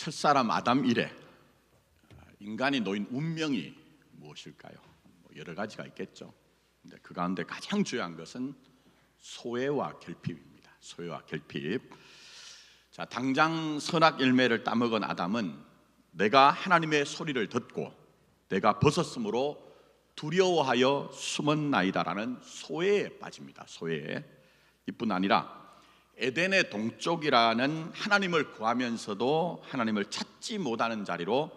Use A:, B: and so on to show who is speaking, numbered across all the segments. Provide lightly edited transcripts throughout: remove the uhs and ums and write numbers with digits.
A: 첫사람 아담 이래 인간이 놓인 운명이 무엇일까요? 여러 가지가 있겠죠. 근데 그 가운데 가장 중요한 것은 소외와 결핍입니다. 소외와 결핍. 자, 당장 선악 열매를 따먹은 아담은 내가 하나님의 소리를 듣고 내가 벗었으므로 두려워하여 숨었나이다라는 소외에 빠집니다. 소외에. 이뿐 아니라 에덴의 동쪽이라는 하나님을 구하면서도 하나님을 찾지 못하는 자리로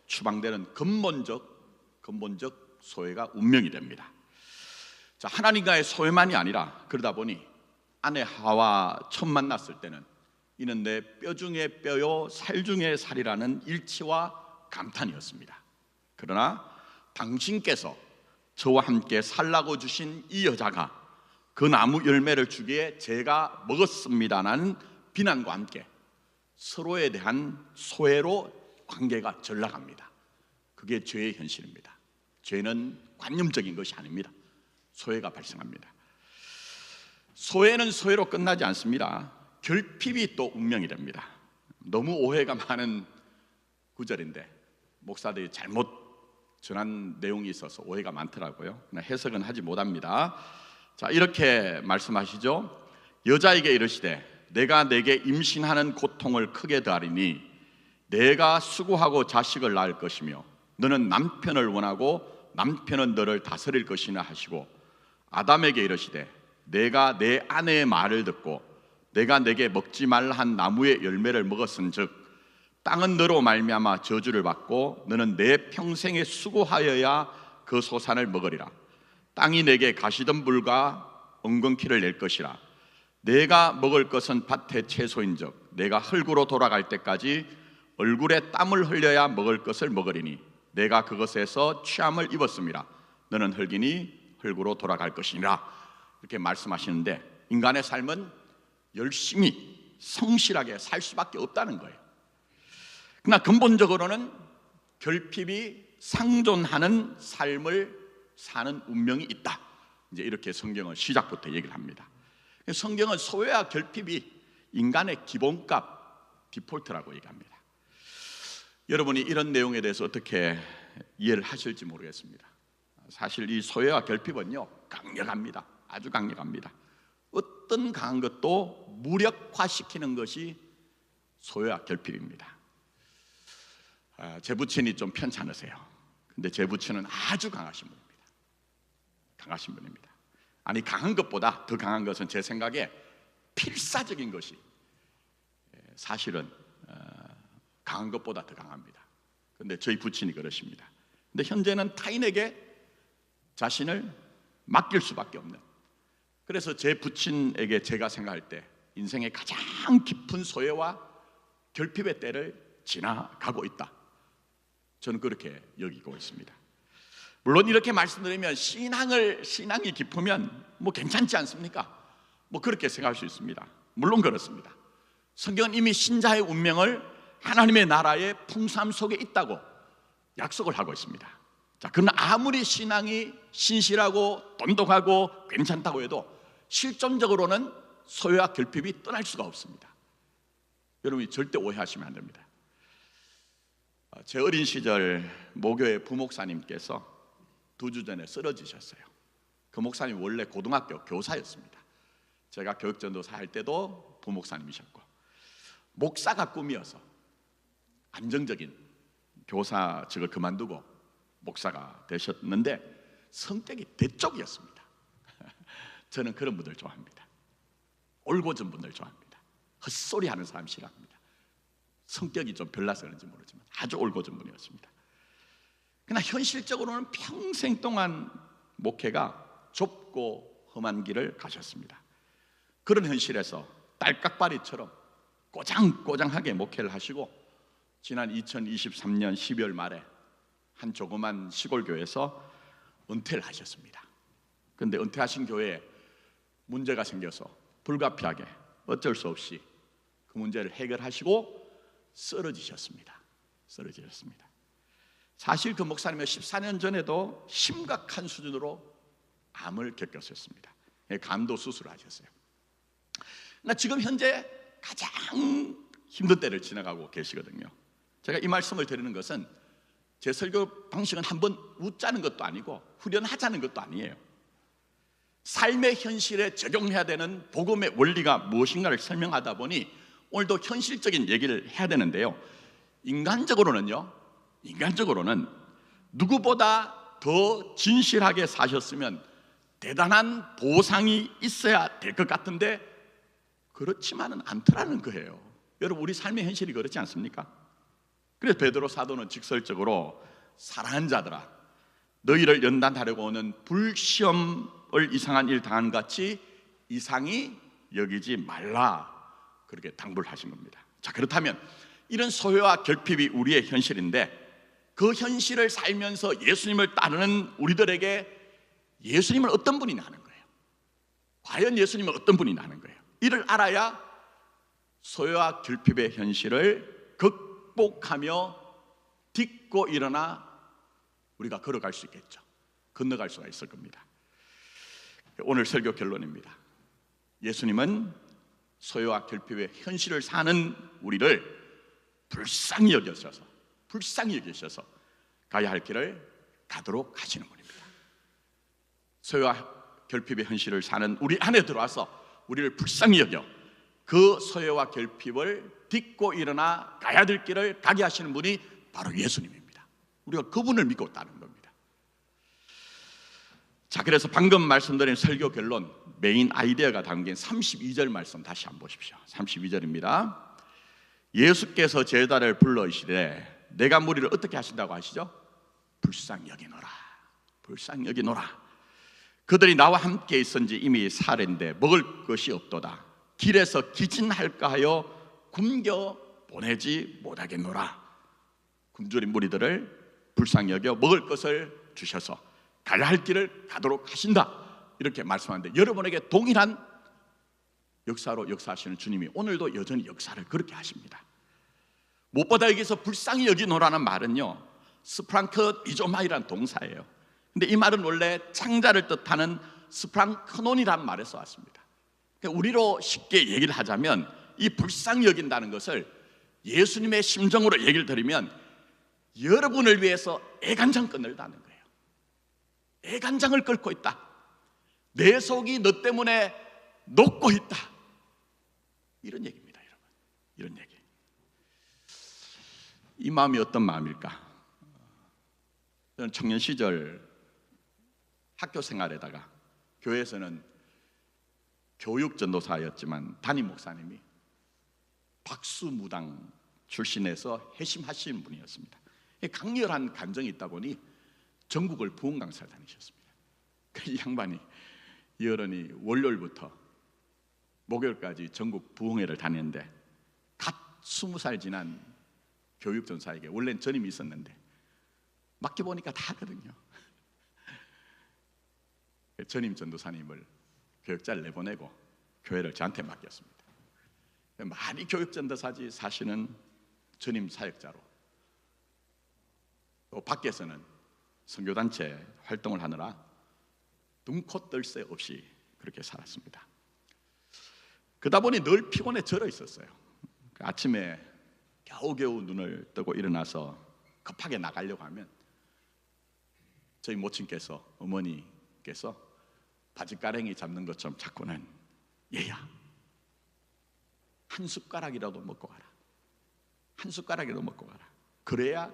A: 추방되는 근본적 소외가 운명이 됩니다. 자, 하나님과의 소외만이 아니라 그러다 보니 아내 하와 처음 만났을 때는 이는 내 뼈 중에 뼈요 살 중에 살이라는 일치와 감탄이었습니다. 그러나 당신께서 저와 함께 살라고 주신 이 여자가 그 나무 열매를 주기에 제가 먹었습니다라는 비난과 함께 서로에 대한 소외로 관계가 전락합니다. 그게 죄의 현실입니다. 죄는 관념적인 것이 아닙니다. 소외가 발생합니다. 소외는 소외로 끝나지 않습니다. 결핍이 또 운명이 됩니다. 너무 오해가 많은 구절인데 목사들이 잘못 전한 내용이 있어서 오해가 많더라고요. 해석은 하지 못합니다. 자, 이렇게 말씀하시죠. 여자에게 이르시되 내가 내게 임신하는 고통을 크게 더하리니 내가 수고하고 자식을 낳을 것이며 너는 남편을 원하고 남편은 너를 다스릴 것이나 하시고 아담에게 이르시되 내가 내 아내의 말을 듣고 내가 내게 먹지 말라 한 나무의 열매를 먹었은즉 땅은 너로 말미암아 저주를 받고 너는 내 평생에 수고하여야 그 소산을 먹으리라. 땅이 내게 가시덤불과 엉겅퀴를 낼 것이라. 내가 먹을 것은 밭의 채소인즉 내가 흙으로 돌아갈 때까지 얼굴에 땀을 흘려야 먹을 것을 먹으리니 내가 그것에서 취함을 입었습니다. 너는 흙이니 흙으로 돌아갈 것이니라. 이렇게 말씀하시는데 인간의 삶은 열심히 성실하게 살 수밖에 없다는 거예요. 그러나 근본적으로는 결핍이 상존하는 삶을 사는 운명이 있다. 이제 이렇게 성경은 시작부터 얘기를 합니다. 성경은 소외와 결핍이 인간의 기본값, 디폴트라고 얘기합니다. 여러분이 이런 내용에 대해서 어떻게 이해를 하실지 모르겠습니다. 사실 이 소외와 결핍은요 강력합니다. 아주 강력합니다. 어떤 강한 것도 무력화시키는 것이 소외와 결핍입니다. 제 부친이 좀 편찮으세요. 근데 제 부친은 아주 강하신 분입니다. 강하신 분입니다. 아니, 강한 것보다 더 강한 것은 제 생각에 필사적인 것이 사실은 강한 것보다 더 강합니다. 근데 저희 부친이 그러십니다. 근데 현재는 타인에게 자신을 맡길 수밖에 없는, 그래서 제 부친에게 제가 생각할 때 인생의 가장 깊은 소외와 결핍의 때를 지나가고 있다. 저는 그렇게 여기고 있습니다. 물론 이렇게 말씀드리면 신앙이 깊으면 뭐 괜찮지 않습니까? 뭐 그렇게 생각할 수 있습니다. 물론 그렇습니다. 성경은 이미 신자의 운명을 하나님의 나라의 풍성함 속에 있다고 약속을 하고 있습니다. 자, 그러나 아무리 신앙이 신실하고 똑똑하고 괜찮다고 해도 실존적으로는 소외와 결핍이 떠날 수가 없습니다. 여러분이 절대 오해하시면 안 됩니다. 제 어린 시절 모교의 부목사님께서 2주 전에 쓰러지셨어요. 그 목사님 원래 고등학교 교사였습니다. 제가 교육전도사 할 때도 부목사님이셨고, 목사가 꿈이어서 안정적인 교사직을 그만두고 목사가 되셨는데 성격이 대쪽이었습니다. 저는 그런 분들 좋아합니다. 올고전 분들 좋아합니다. 헛소리 하는 사람 싫어합니다. 성격이 좀 별나서 그런지 모르지만 아주 올고전 분이었습니다. 그러나 현실적으로는 평생 동안 목회가 좁고 험한 길을 가셨습니다. 그런 현실에서 딸깍바리처럼 꼬장꼬장하게 목회를 하시고 지난 2023년 12월 말에 한 조그만 시골 교회에서 은퇴를 하셨습니다. 그런데 은퇴하신 교회에 문제가 생겨서 불가피하게 어쩔 수 없이 그 문제를 해결하시고 쓰러지셨습니다. 사실 그 목사님은 14년 전에도 심각한 수준으로 암을 겪었었습니다. 간도 수술을 하셨어요. 그러나 지금 현재 가장 힘든 때를 지나가고 계시거든요. 제가 이 말씀을 드리는 것은 제 설교 방식은 한번 웃자는 것도 아니고 후련하자는 것도 아니에요. 삶의 현실에 적용해야 되는 복음의 원리가 무엇인가를 설명하다 보니 오늘도 현실적인 얘기를 해야 되는데요. 인간적으로는 누구보다 더 진실하게 사셨으면 대단한 보상이 있어야 될 것 같은데 그렇지만은 않더라는 거예요. 여러분, 우리 삶의 현실이 그렇지 않습니까? 그래서 베드로 사도는 직설적으로 사랑하는 자들아, 너희를 연단하려고 오는 불시험을 이상한 일 당한 같이 이상히 여기지 말라, 그렇게 당부를 하신 겁니다. 자, 그렇다면 이런 소외와 결핍이 우리의 현실인데 그 현실을 살면서 예수님을 따르는 우리들에게 예수님은 어떤 분이냐 하는 거예요. 과연 예수님은 어떤 분이냐 하는 거예요. 이를 알아야 소외와 결핍의 현실을 극복하며 딛고 일어나 우리가 걸어갈 수 있겠죠. 건너갈 수가 있을 겁니다. 오늘 설교 결론입니다. 예수님은 소외와 결핍의 현실을 사는 우리를 불쌍히 여기셔서 가야 할 길을 가도록 하시는 분입니다. 소외와 결핍의 현실을 사는 우리 안에 들어와서 우리를 불쌍히 여겨 그 소외와 결핍을 딛고 일어나 가야 될 길을 가게 하시는 분이 바로 예수님입니다. 우리가 그분을 믿고 따르는 겁니다. 자, 그래서 방금 말씀드린 설교 결론, 메인 아이디어가 담긴 32절 말씀 다시 한번 보십시오. 32절입니다. 예수께서 제자를 불러이시되 내가 무리를 어떻게 하신다고 하시죠? 불쌍히 여기노라. 불쌍히 여기노라. 그들이 나와 함께 있은지 이미 사흘인데 먹을 것이 없도다. 길에서 기진할까 하여 굶겨 보내지 못하겠노라. 굶주린 무리들을 불쌍히 여겨 먹을 것을 주셔서 가야 할 길을 가도록 하신다, 이렇게 말씀하는데 여러분에게 동일한 역사로 역사하시는 주님이 오늘도 여전히 역사를 그렇게 하십니다. 무엇보다 여기서 불쌍히 여기노라는 말은요, 스프랑크 이조마이라는 동사예요. 근데 이 말은 원래 창자를 뜻하는 스프랑크논이라는 말에서 왔습니다. 그러니까 우리로 쉽게 얘기를 하자면 이 불쌍히 여긴다는 것을 예수님의 심정으로 얘기를 드리면 여러분을 위해서 애간장 끊는다는 거예요. 애간장을 끓고 있다. 내 속이 너 때문에 녹고 있다. 이런 얘기입니다, 여러분. 이런 얘기. 이 마음이 어떤 마음일까? 저는 청년 시절 학교 생활에다가 교회에서는 교육 전도사였지만 담임 목사님이 박수무당 출신에서 회심하신 분이었습니다. 강렬한 감정이 있다 보니 전국을 부흥 강사를 다니셨습니다. 이 양반이 여런이 월요일부터 목요일까지 전국 부흥회를 다녔는데 갓 20살 지난 교육 전사에게, 원래는 전임이 있었는데 맡겨보니까 다 하거든요. 전임 전도사님을 교육자를 내보내고 교회를 저한테 맡겼습니다. 많이 교육 전도사지 사실은 전임 사역자로, 또 밖에서는 선교단체 활동을 하느라 눈코 뜰 새 없이 그렇게 살았습니다. 그러다 보니 늘 피곤해 절어 있었어요. 아침에 겨우겨우 눈을 뜨고 일어나서 급하게 나가려고 하면 저희 모친께서, 어머니께서 바지가랭이 잡는 것처럼 자꾸는 얘야, 한 숟가락이라도 먹고 가라. 한 숟가락이라도 먹고 가라. 그래야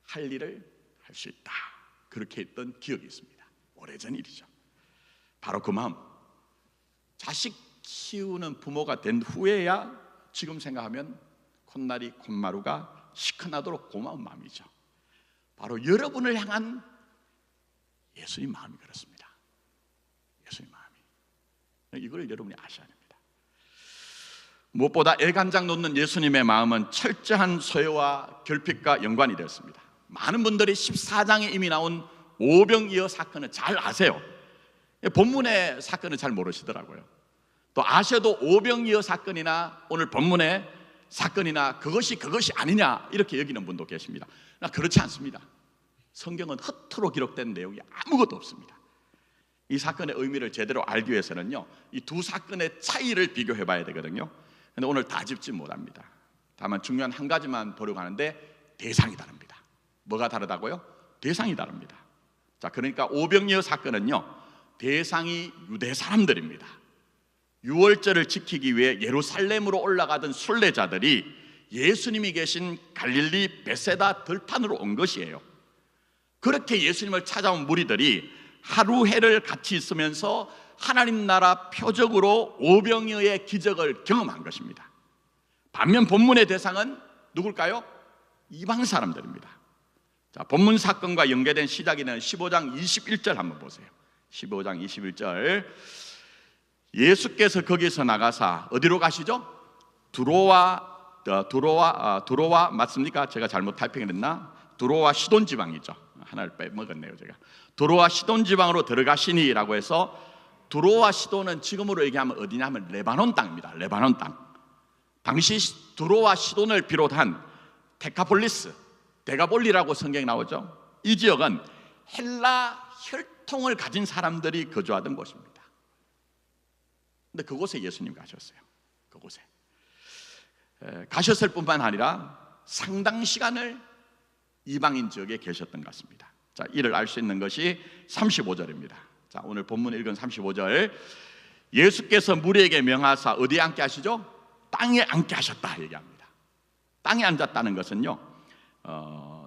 A: 할 일을 할 수 있다. 그렇게 했던 기억이 있습니다. 오래전 일이죠. 바로 그 마음, 자식 키우는 부모가 된 후에야 지금 생각하면 콧날이 콧마루가 시큰하도록 고마운 마음이죠. 바로 여러분을 향한 예수님 마음이 그렇습니다. 예수님 마음이. 이걸 여러분이 아셔야 됩니다. 무엇보다 애간장 놓는 예수님의 마음은 철저한 소외와 결핍과 연관이 되었습니다. 많은 분들이 14장에 이미 나온 오병이어 사건을 잘 아세요. 본문의 사건은 잘 모르시더라고요. 또 아셔도 오병이어 사건이나 오늘 본문의 사건이나 그것이 아니냐 이렇게 여기는 분도 계십니다. 그렇지 않습니다. 성경은 허투루 기록된 내용이 아무것도 없습니다. 이 사건의 의미를 제대로 알기 위해서는요, 이 두 사건의 차이를 비교해 봐야 되거든요. 근데 오늘 다 짚지 못합니다. 다만 중요한 한 가지만 보려고 하는데 대상이 다릅니다. 뭐가 다르다고요? 대상이 다릅니다. 자, 그러니까 오병이어 사건은요, 대상이 유대 사람들입니다. 유월절을 지키기 위해 예루살렘으로 올라가던 순례자들이 예수님이 계신 갈릴리 베세다 들판으로 온 것이에요. 그렇게 예수님을 찾아온 무리들이 하루 해를 같이 있으면서 하나님 나라 표적으로 오병이어의 기적을 경험한 것입니다. 반면 본문의 대상은 누굴까요? 이방 사람들입니다. 자, 본문 사건과 연계된 시작이 되는 15장 21절 한번 보세요. 15장 21절. 예수께서 거기서 나가사 어디로 가시죠? 두로와 맞습니까? 제가 잘못 타이핑을 했나? 두로와 시돈 지방이죠. 하나를 빼먹었네요, 제가. 두로와 시돈 지방으로 들어가시니라고 해서, 두로와 시돈은 지금으로 얘기하면 어디냐면 레바논 땅입니다. 레바논 땅. 당시 두로와 시돈을 비롯한 데카폴리스, 데가볼리라고 성경에 나오죠. 이 지역은 헬라 혈통을 가진 사람들이 거주하던 곳입니다. 근데 그곳에 예수님 가셨어요. 그곳에 가셨을 뿐만 아니라 상당 시간을 이방인 지역에 계셨던 것 같습니다. 자, 이를 알 수 있는 것이 35절입니다. 자, 오늘 본문 읽은 35절. 예수께서 무리에게 명하사 어디에 앉게 하시죠? 땅에 앉게 하셨다 얘기합니다. 땅에 앉았다는 것은요,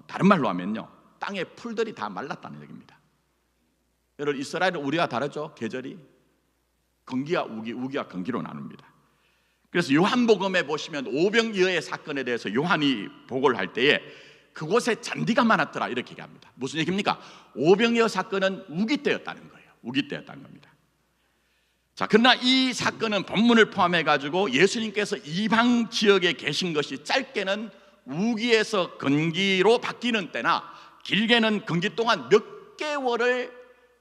A: 다른 말로 하면요, 땅의 풀들이 다 말랐다는 얘기입니다. 여러분, 이스라엘은 우리와 다르죠? 계절이 건기와 우기, 우기와 건기로 나눕니다. 그래서 요한복음에 보시면 오병이어의 사건에 대해서 요한이 보고를 할 때에 그곳에 잔디가 많았더라 이렇게 얘기합니다. 무슨 얘기입니까? 오병이어 사건은 우기 때였다는 거예요. 우기 때였다는 겁니다. 자, 그러나 이 사건은 본문을 포함해 가지고 예수님께서 이방 지역에 계신 것이 짧게는 우기에서 건기로 바뀌는 때나 길게는 건기 동안 몇 개월을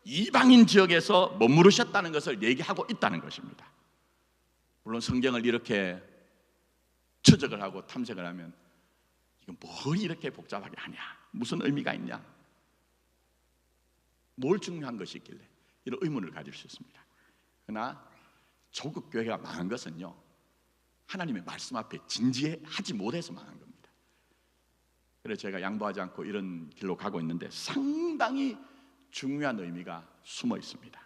A: 이방인 지역에서 머무르셨다는 것을 얘기하고 있다는 것입니다. 물론 성경을 이렇게 추적을 하고 탐색을 하면 이건 뭘 이렇게 복잡하게 하냐, 무슨 의미가 있냐, 뭘 중요한 것이 있길래 이런 의문을 가질 수 있습니다. 그러나 조국 교회가 망한 것은요, 하나님의 말씀 앞에 진지하지 못해서 망한 겁니다. 그래서 제가 양보하지 않고 이런 길로 가고 있는데 상당히 중요한 의미가 숨어 있습니다.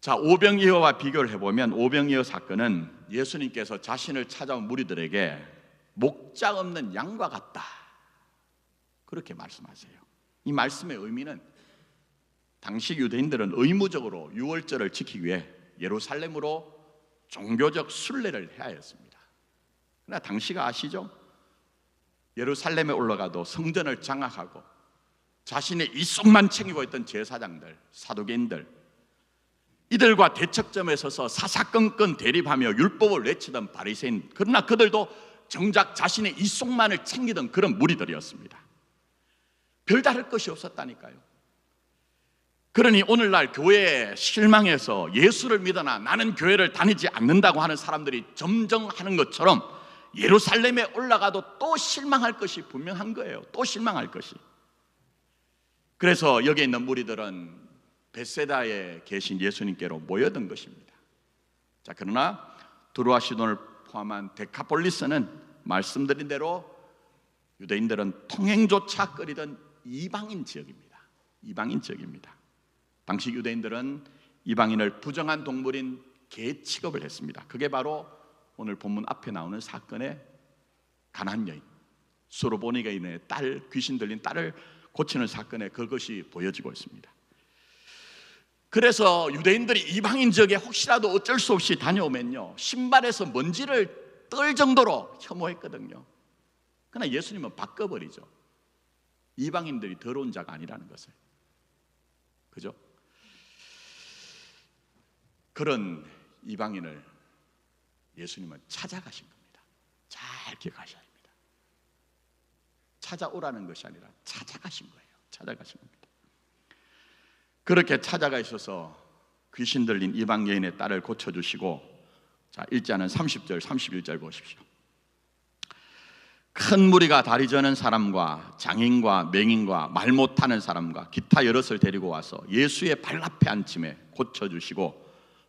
A: 자, 오병이어와 비교를 해보면 오병이어 사건은 예수님께서 자신을 찾아온 무리들에게 목자 없는 양과 같다 그렇게 말씀하세요. 이 말씀의 의미는 당시 유대인들은 의무적으로 유월절을 지키기 위해 예루살렘으로 종교적 순례를 해야 했습니다. 그러나 당시가 아시죠? 예루살렘에 올라가도 성전을 장악하고 자신의 이속만 챙기고 있던 제사장들, 사두개인들, 이들과 대척점에 서서 사사건건 대립하며 율법을 외치던 바리새인, 그러나 그들도 정작 자신의 이속만을 챙기던 그런 무리들이었습니다. 별다를 것이 없었다니까요. 그러니 오늘날 교회에 실망해서 예수를 믿으나 나는 교회를 다니지 않는다고 하는 사람들이 점점 하는 것처럼 예루살렘에 올라가도 또 실망할 것이 분명한 거예요. 또 실망할 것이. 그래서 여기 있는 무리들은 베세다에 계신 예수님께로 모여든 것입니다. 자, 그러나 두로와 시돈을 포함한 데카폴리스는 말씀드린 대로 유대인들은 통행조차 꺼리던 이방인 지역입니다. 이방인 지역입니다. 당시 유대인들은 이방인을 부정한 동물인 개 취급을 했습니다. 그게 바로 오늘 본문 앞에 나오는 사건의 가나안 여인 소로보니게인의 딸, 귀신 들린 딸을 고치는 사건에 그것이 보여지고 있습니다. 그래서 유대인들이 이방인 지역에 혹시라도 어쩔 수 없이 다녀오면요, 신발에서 먼지를 떨 정도로 혐오했거든요. 그러나 예수님은 바꿔버리죠. 이방인들이 더러운 자가 아니라는 것을. 그죠? 그런 이방인을 예수님은 찾아가신 겁니다. 잘 기억하셔야 합니다. 찾아오라는 것이 아니라 찾아가신 거예요. 찾아가신 겁니다. 그렇게 찾아가 있어서 귀신 들린 이방 여인의 딸을 고쳐주시고, 자, 읽지 않은 30절 31절 보십시오. 큰 무리가 다리 저는 사람과 장인과 맹인과 말 못하는 사람과 기타 여럿을 데리고 와서 예수의 발 앞에 앉힘에 고쳐주시고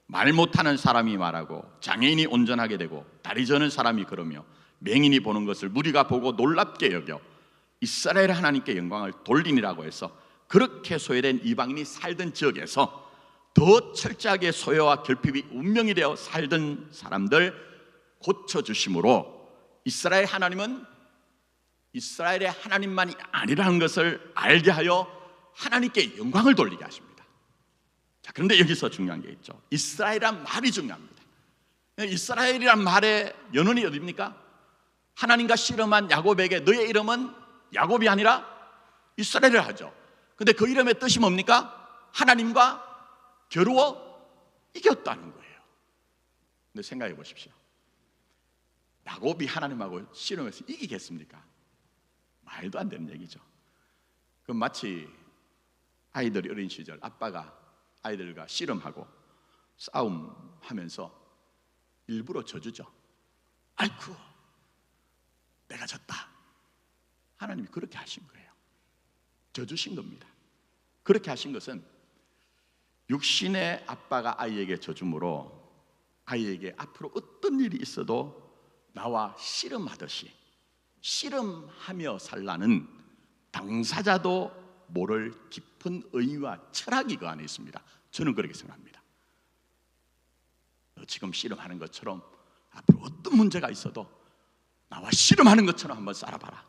A: 말 못하는 사람이 말하고 장애인이 온전하게 되고 다리 저는 사람이 걸으며 맹인이 보는 것을 무리가 보고 놀랍게 여겨 이스라엘 하나님께 영광을 돌리니라고 해서 그렇게 소외된 이방인이 살던 지역에서 더 철저하게 소외와 결핍이 운명이 되어 살던 사람들 고쳐주심으로 이스라엘 하나님은 이스라엘의 하나님만이 아니라는 것을 알게 하여 하나님께 영광을 돌리게 하십니다. 자, 그런데 여기서 중요한 게 있죠. 이스라엘이란 말이 중요합니다. 이스라엘이란 말의 연원이 어디입니까? 하나님과 씨름한 야곱에게 너의 이름은 야곱이 아니라 이스라엘을 하죠. 근데 그 이름의 뜻이 뭡니까? 하나님과 겨루어 이겼다는 거예요. 근데 생각해 보십시오. 야곱이 하나님하고 씨름해서 이기겠습니까? 말도 안 되는 얘기죠. 그럼 마치 아이들이 어린 시절 아빠가 아이들과 씨름하고 싸움하면서 일부러 져주죠. 아이쿠 내가 졌다. 하나님이 그렇게 하신 거예요. 져주신 겁니다. 그렇게 하신 것은 육신의 아빠가 아이에게 져줌으로 아이에게 앞으로 어떤 일이 있어도 나와 씨름하듯이 씨름하며 살라는 당사자도 모를 깊은 의의와 철학이 그 안에 있습니다. 저는 그렇게 생각합니다. 너 지금 씨름하는 것처럼 앞으로 어떤 문제가 있어도 나와 씨름하는 것처럼 한번 살아봐라.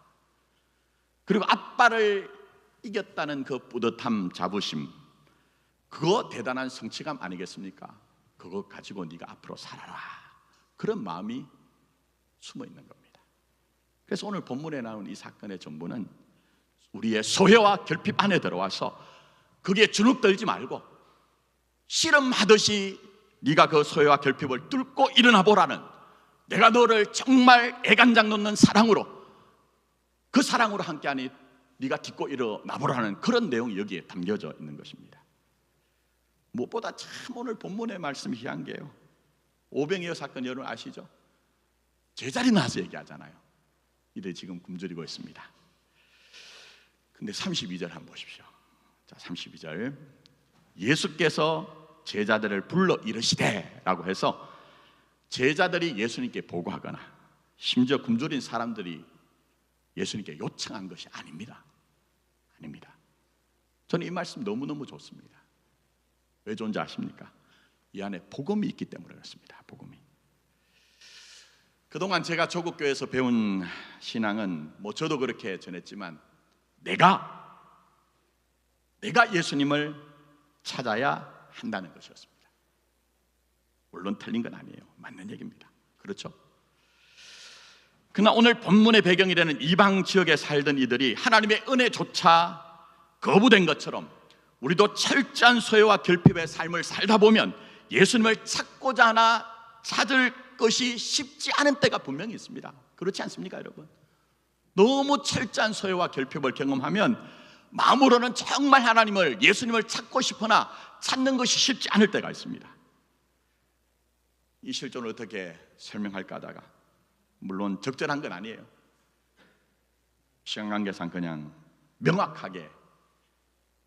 A: 그리고 아빠를 이겼다는 그 뿌듯함, 자부심, 그거 대단한 성취감 아니겠습니까? 그거 가지고 네가 앞으로 살아라. 그런 마음이 숨어 있는 겁니다. 그래서 오늘 본문에 나온 이 사건의 전부는 우리의 소외와 결핍 안에 들어와서 거기에 주눅들지 말고 씨름하듯이 네가 그 소외와 결핍을 뚫고 일어나 보라는, 내가 너를 정말 애간장 놓는 사랑으로, 그 사랑으로 함께하니 네가 딛고 일어나 보라는 그런 내용이 여기에 담겨져 있는 것입니다. 무엇보다 참 오늘 본문의 말씀이 귀한 게요, 오병이어 사건 여러분 아시죠? 제자리 나와서 얘기하잖아요. 이들 지금 굶주리고 있습니다. 근데 32절 한번 보십시오. 자, 32절 예수께서 제자들을 불러 이르시되 라고 해서 제자들이 예수님께 보고하거나 심지어 굶주린 사람들이 예수님께 요청한 것이 아닙니다. 아닙니다. 저는 이 말씀 너무너무 좋습니다. 왜 좋은지 아십니까? 이 안에 복음이 있기 때문에 그렇습니다. 복음이. 그동안 제가 조국 교회에서 배운 신앙은 뭐 저도 그렇게 전했지만 내가 예수님을 찾아야 한다는 것이었습니다. 물론 틀린 건 아니에요. 맞는 얘기입니다. 그렇죠? 그러나 오늘 본문의 배경이 되는 이방 지역에 살던 이들이 하나님의 은혜조차 거부된 것처럼 우리도 철저한 소외와 결핍의 삶을 살다 보면 예수님을 찾고자 하나 찾을 것이 쉽지 않은 때가 분명히 있습니다. 그렇지 않습니까, 여러분? 너무 철저한 소외와 결핍을 경험하면 마음으로는 정말 하나님을, 예수님을 찾고 싶으나 찾는 것이 쉽지 않을 때가 있습니다. 이 실존을 어떻게 설명할까 하다가, 물론 적절한 건 아니에요. 시간 관계상 그냥 명확하게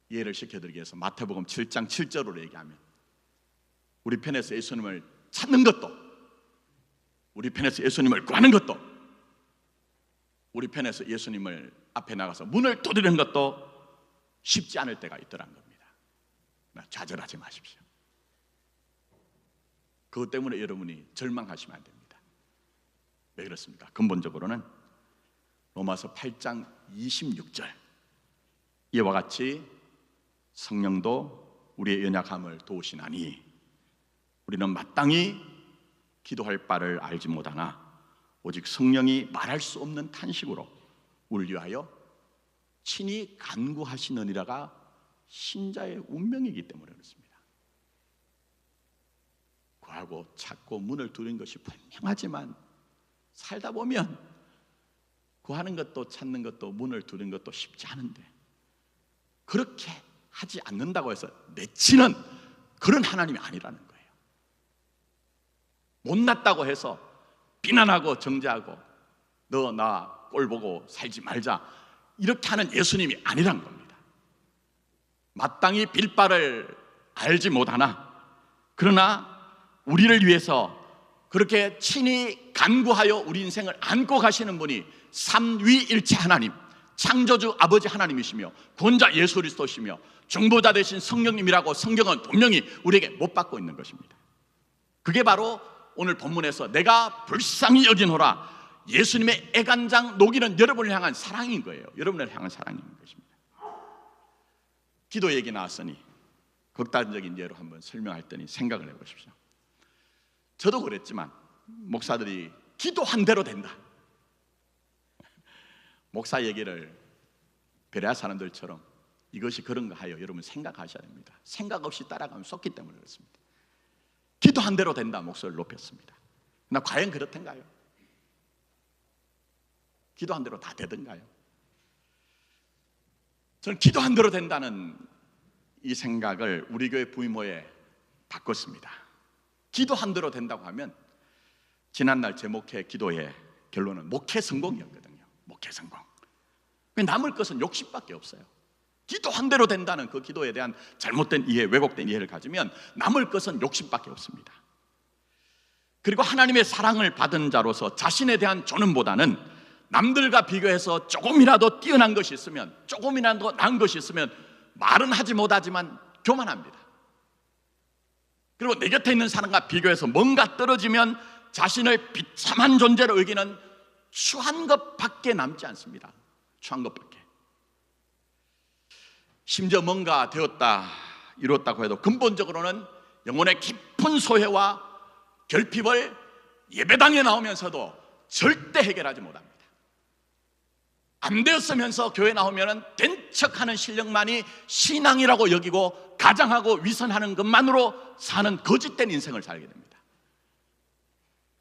A: 이해를 시켜드리기 위해서 마태복음 7장 7절로 얘기하면, 우리 편에서 예수님을 찾는 것도, 우리 편에서 예수님을 구하는 것도, 우리 편에서 예수님을 앞에 나가서 문을 두드리는 것도 쉽지 않을 때가 있더란 겁니다. 좌절하지 마십시오. 그것 때문에 여러분이 절망하시면 안 됩니다. 왜 그렇습니까? 근본적으로는 로마서 8장 26절, 이와 같이 성령도 우리의 연약함을 도우시나니 우리는 마땅히 기도할 바를 알지 못하나 오직 성령이 말할 수 없는 탄식으로 우리를 위하여 친히 간구하시느니라가 신자의 운명이기 때문에 그렇습니다. 구하고 찾고 문을 두드리는 것이 분명하지만 살다 보면 구하는 것도 찾는 것도 문을 두드리는 것도 쉽지 않은데, 그렇게 하지 않는다고 해서 내치는 그런 하나님이 아니라는 거예요. 못났다고 해서 비난하고 정죄하고 너 나 꼴 보고 살지 말자 이렇게 하는 예수님이 아니란 겁니다. 마땅히 빌 바를 알지 못하나 그러나 우리를 위해서 그렇게 친히 간구하여 우리 인생을 안고 가시는 분이 삼위일체 하나님, 창조주 아버지 하나님이시며 구원자 예수 그리스도시며 중보자 되신 성령님이라고 성경은 분명히 우리에게 못 받고 있는 것입니다. 그게 바로 오늘 본문에서 내가 불쌍히 여기노라, 예수님의 애간장 녹이는 여러분을 향한 사랑인 거예요. 여러분을 향한 사랑인 것입니다. 기도 얘기 나왔으니 극단적인 예로 한번 설명할 때니 생각을 해보십시오. 저도 그랬지만 목사들이 기도한 대로 된다, 목사 얘기를 베레아 사람들처럼 이것이 그런가 하여 여러분 생각하셔야 됩니다. 생각 없이 따라가면 쏟기 때문에 그렇습니다. 기도한 대로 된다 목소리를 높였습니다. 그러나 과연 그렇던가요? 기도한 대로 다 되던가요? 저는 기도한 대로 된다는 이 생각을 우리 교회 부임호에 바꿨습니다. 기도한 대로 된다고 하면 지난날 제 목회 기도의 결론은 목회 성공이었거든요. 목회 성공. 남을 것은 욕심밖에 없어요. 기도한 대로 된다는 그 기도에 대한 잘못된 이해, 왜곡된 이해를 가지면 남을 것은 욕심밖에 없습니다. 그리고 하나님의 사랑을 받은 자로서 자신에 대한 존엄보다는 남들과 비교해서 조금이라도 뛰어난 것이 있으면, 조금이라도 나은 것이 있으면 말은 하지 못하지만 교만합니다. 그리고 내 곁에 있는 사람과 비교해서 뭔가 떨어지면 자신을 비참한 존재로 여기는 추한 것밖에 남지 않습니다. 추한 것밖에. 심지어 뭔가 되었다, 이뤘다고 해도 근본적으로는 영혼의 깊은 소외와 결핍을 예배당에 나오면서도 절대 해결하지 못합니다. 안 되었으면서 교회 나오면 된 척하는 실력만이 신앙이라고 여기고 가장하고 위선하는 것만으로 사는 거짓된 인생을 살게 됩니다.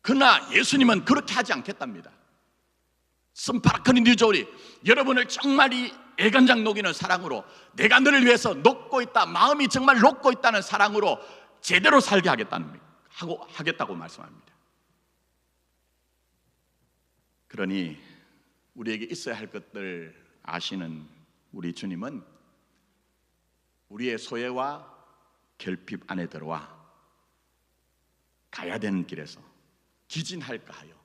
A: 그러나 예수님은 그렇게 하지 않겠답니다. 스파르크니 뉴조리, 여러분을 정말 이 애간장 녹이는 사랑으로, 내가 너를 위해서 녹고 있다, 마음이 정말 녹고 있다는 사랑으로 제대로 살게 하겠다고 말씀합니다. 그러니 우리에게 있어야 할 것들 아시는 우리 주님은 우리의 소외와 결핍 안에 들어와 가야 되는 길에서 기진할까 하여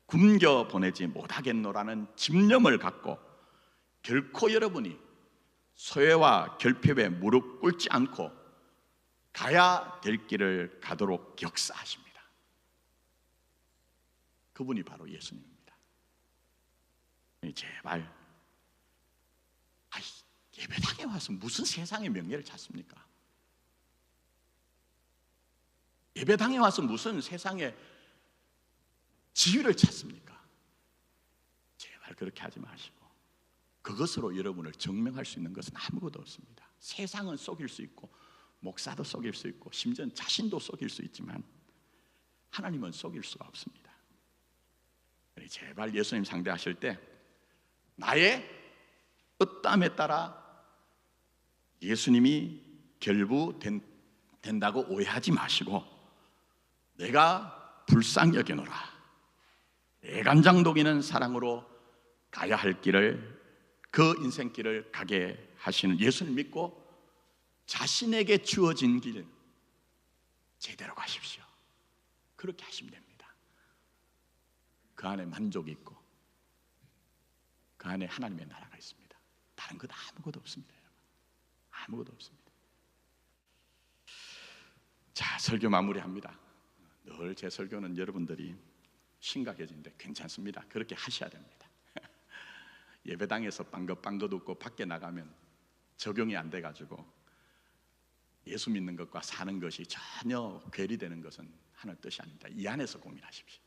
A: 굶겨 보내지 못하겠노라는 집념을 갖고 결코 여러분이 소외와 결핍에 무릎 꿇지 않고 가야 될 길을 가도록 역사하십니다. 그분이 바로 예수님입니다. 제발 예배당에 와서 무슨 세상의 명예를 찾습니까? 예배당에 와서 무슨 세상의 지위를 찾습니까? 제발 그렇게 하지 마시고 그것으로 여러분을 증명할 수 있는 것은 아무것도 없습니다. 세상은 속일 수 있고 목사도 속일 수 있고 심지어 자신도 속일 수 있지만 하나님은 속일 수가 없습니다. 제발 예수님 상대하실 때 나의 어떠함에 따라 예수님이 결부된다고 오해하지 마시고 내가 불쌍히 여겨노라, 애간장 녹이는 사랑으로 가야 할 길을, 그 인생길을 가게 하시는 예수를 믿고 자신에게 주어진 길 제대로 가십시오. 그렇게 하시면 됩니다. 그 안에 만족이 있고 그 안에 하나님의 나라가 있습니다. 다른 것 아무것도 없습니다. 아무것도 없습니다. 자, 설교 마무리합니다. 늘 제 설교는 여러분들이 심각해지는데 괜찮습니다. 그렇게 하셔야 됩니다. 예배당에서 빵긋빵긋 웃고 밖에 나가면 적용이 안 돼가지고 예수 믿는 것과 사는 것이 전혀 괴리되는 것은 하나님 뜻이 아닙니다. 이 안에서 고민하십시오.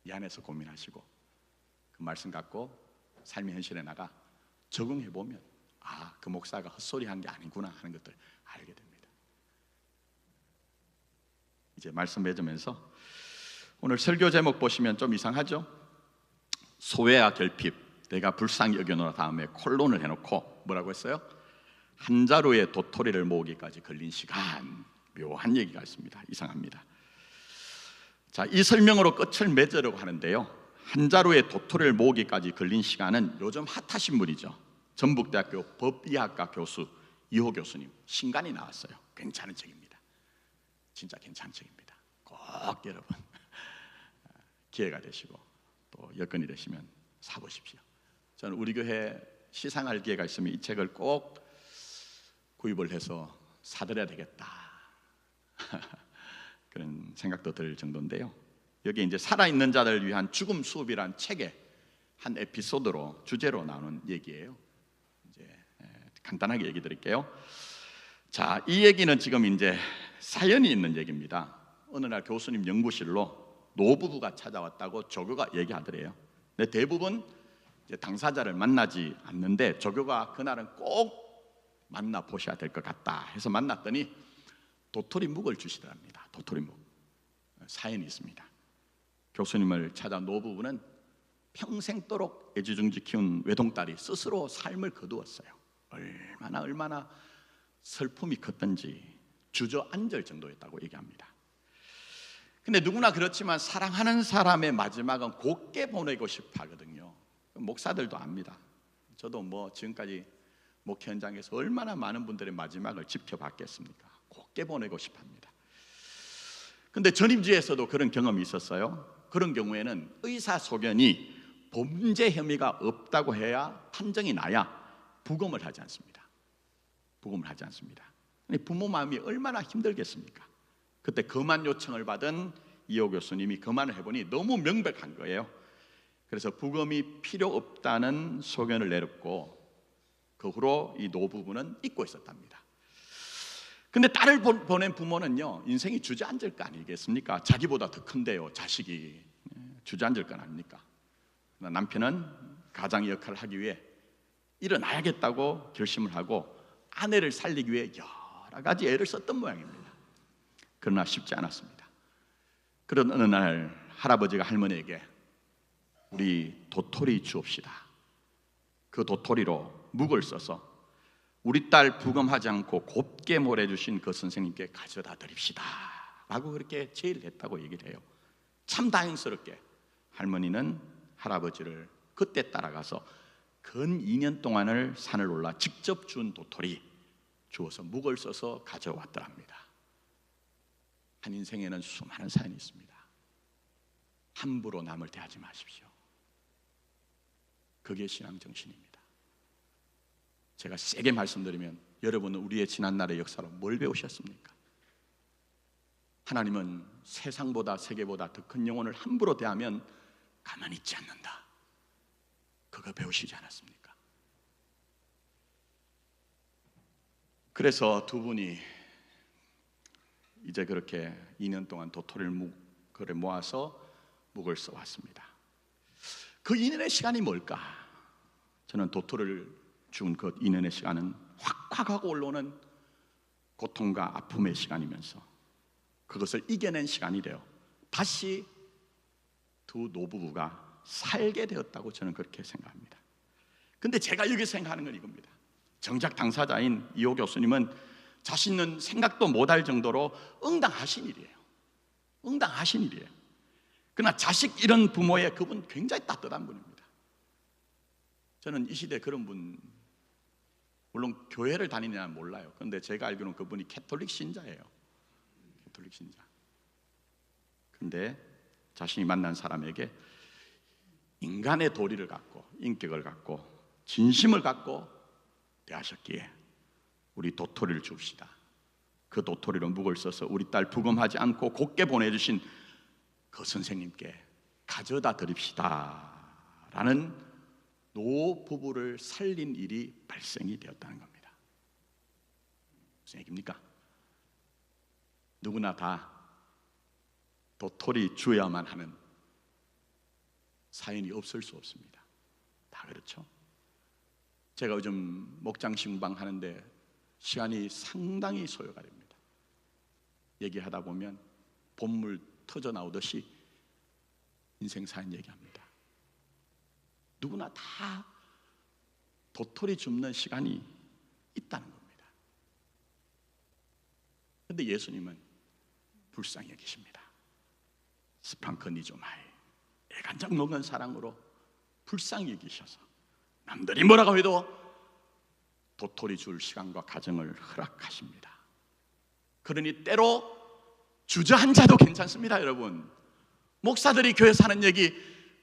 A: 이 안에서 고민하시고 그 말씀 갖고 삶의 현실에 나가 적응해보면 그 목사가 헛소리한 게 아니구나 하는 것들 알게 됩니다. 이제 말씀 맺으면서 오늘 설교 제목 보시면 좀 이상하죠? 소외와 결핍, 내가 불쌍히 여겨노라 다음에 콜론을 해놓고 뭐라고 했어요? 한 자루의 도토리를 모으기까지 걸린 시간, 묘한 얘기가 있습니다. 이상합니다. 자, 이 설명으로 끝을 맺으려고 하는데요, 한 자루의 도토리를 모으기까지 걸린 시간은 요즘 핫하신 분이죠. 전북대학교 법의학과 교수 이호 교수님 신간이 나왔어요. 괜찮은 책입니다. 진짜 괜찮은 책입니다. 꼭 여러분 기회가 되시고 또 여건이 되시면 사보십시오. 저는 우리 교회 시상할 기회가 있으면 이 책을 꼭 구입을 해서 사드려야 되겠다 그런 생각도 들 정도인데요. 여기 이제 살아있는 자들을 위한 죽음 수업이란 책의 한 에피소드로 주제로 나오는 얘기예요. 이제 간단하게 얘기 드릴게요. 자, 이 얘기는 지금 이제 사연이 있는 얘기입니다. 어느 날 교수님 연구실로 노부부가 찾아왔다고 조교가 얘기하더래요. 근데 대부분 이제 당사자를 만나지 않는데 조교가 그날은 꼭 만나 보셔야 될 것 같다 해서 만났더니 도토리 묵을 주시더랍니다. 도토리 묵. 사연이 있습니다. 교수님을 찾아 노부부는 평생도록 애지중지 키운 외동딸이 스스로 삶을 거두었어요. 얼마나 슬픔이 컸던지 주저앉을 정도였다고 얘기합니다. 근데 누구나 그렇지만 사랑하는 사람의 마지막은 곱게 보내고 싶어 하거든요. 목사들도 압니다. 저도 뭐 지금까지 목회 현장에서 얼마나 많은 분들의 마지막을 지켜봤겠습니까? 곱게 보내고 싶어 합니다. 근데 전임지에서도 그런 경험이 있었어요. 그런 경우에는 의사소견이 범죄 혐의가 없다고 해야 판정이 나야 부검을 하지 않습니다. 부검을 하지 않습니다. 부모 마음이 얼마나 힘들겠습니까? 그때 검안 요청을 받은 이호 교수님이 검안을 해보니 너무 명백한 거예요. 그래서 부검이 필요 없다는 소견을 내렸고 그 후로 이 노부부는 잊고 있었답니다. 근데 딸을 보낸 부모는요, 인생이 주저앉을 거 아니겠습니까? 자기보다 더 큰데요, 자식이. 주저앉을 건 아닙니까? 남편은 가장 역할을 하기 위해 일어나야겠다고 결심을 하고 아내를 살리기 위해 여러 가지 애를 썼던 모양입니다. 그러나 쉽지 않았습니다. 그런 어느 날 할아버지가 할머니에게 우리 도토리 주옵시다. 그 도토리로 묵을 써서 우리 딸 부검하지 않고 곱게 몰아주신 그 선생님께 가져다 드립시다 라고 그렇게 제의를 했다고 얘기를 해요. 참 다행스럽게 할머니는 할아버지를 그때 따라가서 근 2년 동안을 산을 올라 직접 준 도토리 주워서 묵을 써서 가져왔더랍니다. 한 인생에는 수많은 사연이 있습니다. 함부로 남을 대하지 마십시오. 그게 신앙 정신입니다. 제가 세게 말씀드리면 여러분은 우리의 지난날의 역사로 뭘 배우셨습니까? 하나님은 세상보다 세계보다 더 큰 영혼을 함부로 대하면 가만히 있지 않는다. 그거 배우시지 않았습니까? 그래서 두 분이 이제 그렇게 2년 동안 도토리를 모아서 묵을 써왔습니다. 그 2년의 시간이 뭘까? 저는 도토리를 준 그 2년의 시간은 확확 하고 올라오는 고통과 아픔의 시간이면서 그것을 이겨낸 시간이 되어 다시 두 노부부가 살게 되었다고 저는 그렇게 생각합니다. 근데 제가 여기 생각하는 건 이겁니다. 정작 당사자인 이호 교수님은 자신은 생각도 못할 정도로 응당하신 일이에요. 응당하신 일이에요. 그러나 자식 잃은 부모의 그분 굉장히 따뜻한 분입니다. 저는 이 시대에 그런 분, 물론 교회를 다니느냐는 몰라요. 그런데 제가 알기로는 그분이 캐톨릭 신자예요. 캐톨릭 신자. 근데 자신이 만난 사람에게 인간의 도리를 갖고 인격을 갖고 진심을 갖고 대하셨기에 우리 도토리를 줍시다. 그 도토리로 묵을 써서 우리 딸 부검하지 않고 곱게 보내주신 그 선생님께 가져다 드립시다 라는 노부부를 살린 일이 발생이 되었다는 겁니다. 무슨 얘기입니까? 누구나 다 도토리 주어야만 하는 사연이 없을 수 없습니다. 다 그렇죠? 제가 요즘 목장 신방 하는데 시간이 상당히 소요가 됩니다. 얘기하다 보면 본물 터져 나오듯이 인생 사연 얘기합니다. 누구나 다 도토리 줍는 시간이 있다는 겁니다. 그런데 예수님은 불쌍히 여기십니다. 스팡크니조마이 애간장 녹는 사랑으로 불쌍히 여기셔서 남들이 뭐라고 해도 도토리 줄 시간과 가정을 허락하십니다. 그러니 때로 주저앉아도 괜찮습니다. 여러분, 목사들이 교회에서 하는 얘기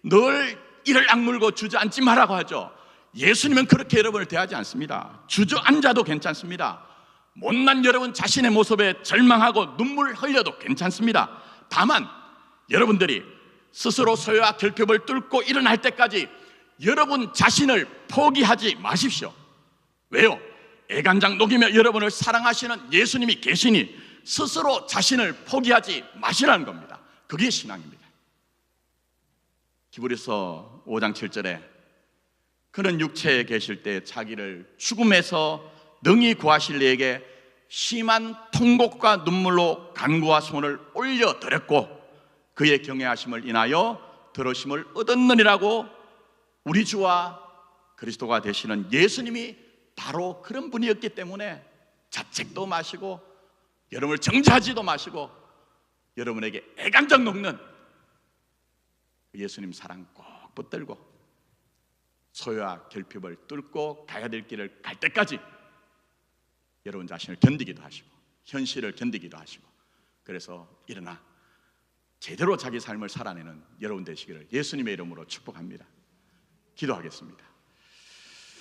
A: 늘 이를 악물고 주저앉지 말라고 하죠. 예수님은 그렇게 여러분을 대하지 않습니다. 주저앉아도 괜찮습니다. 못난 여러분 자신의 모습에 절망하고 눈물 흘려도 괜찮습니다. 다만 여러분들이 스스로 소요와 결핍을 뚫고 일어날 때까지 여러분 자신을 포기하지 마십시오. 왜요? 애간장 녹이며 여러분을 사랑하시는 예수님이 계시니 스스로 자신을 포기하지 마시라는 겁니다. 그게 신앙입니다. 히브리서 5장 7절에 그는 육체에 계실 때 자기를 죽음에서 능히 구하실 이에게 심한 통곡과 눈물로 간구와 손을 올려드렸고 그의 경외하심을 인하여 들으심을 얻었느니라고. 우리 주와 그리스도가 되시는 예수님이 바로 그런 분이었기 때문에 자책도 마시고 여러분을 정죄하지도 마시고 여러분에게 애간장 녹는 예수님 사랑 꼭 붙들고 소유와 결핍을 뚫고 가야 될 길을 갈 때까지 여러분 자신을 견디기도 하시고 현실을 견디기도 하시고, 그래서 일어나 제대로 자기 삶을 살아내는 여러분 되시기를 예수님의 이름으로 축복합니다. 기도하겠습니다.